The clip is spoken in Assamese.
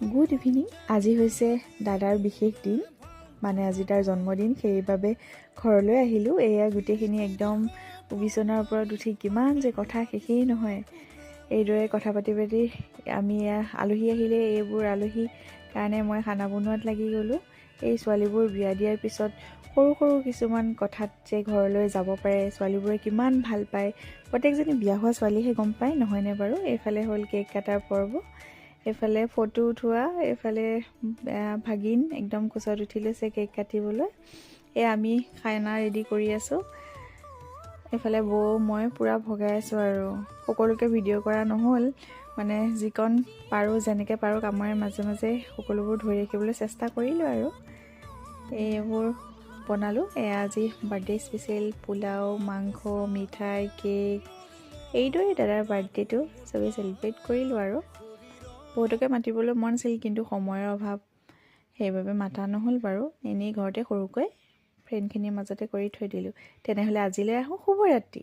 Good evening. আজি হৈছে দাদাৰ বিশেষ দিন, মানে আজি তাৰ জন্মদিন, সেইবাবে ঘৰলৈ আহিলোঁ। এয়া গোটেইখিনি একদম বিচনাৰ ওপৰত উঠি কিমান যে কথা শেষেই নহয়। এইদৰে কথা পাতি পাতি আমি আলহী আহিলে, এইবোৰ আলহী কাৰণে মই খানা বনোৱাত লাগি গ'লোঁ। এই ছোৱালীবোৰ বিয়া দিয়াৰ পিছত সৰু সৰু কিছুমান কথাত যে ঘৰলৈ যাব পাৰে, ছোৱালীবোৰে কিমান ভাল পায়, প্ৰত্যেকজনী বিয়া হোৱা ছোৱালীহে গম পায়, নহয়নে বাৰু? এইফালে হ'ল কেক কাটাৰ পৰ্ব, এইফালে ফটো উঠোৱা, এইফালে ভাগিন একদম কোচত উঠি লৈছে কেক কাটিবলৈ। আমি খানা ৰেডি কৰি আছোঁ। এইফালে বৌ মই পূৰা ভগাই আছোঁ আৰু সকলোকে ভিডিঅ' কৰা নহ'ল, মানে যিকণ পাৰোঁ যেনেকৈ পাৰোঁ কামৰে মাজে মাজে সকলোবোৰ ধৰি ৰাখিবলৈ চেষ্টা কৰিলোঁ আৰু এইবোৰ বনালোঁ। আজি বাৰ্থডে স্পেচিয়েল পোলাও, মাংস, মিঠাই, কেক, এইদৰে দাদাৰ বাৰ্থডেটো চবেই চেলিব্ৰেট কৰিলোঁ আৰু বহুতকে মাতিবলৈ মন আছিল, কিন্তু সময়ৰ অভাৱ, সেইবাবে মাতা নহ'ল বাৰু। এনেই ঘৰতে সৰুকৈ ফ্ৰেণ্ডখিনিৰ মাজতে কৰি থৈ দিলোঁ। তেনেহ'লে আজিলৈ আহোঁ, শুভৰাত্ৰি।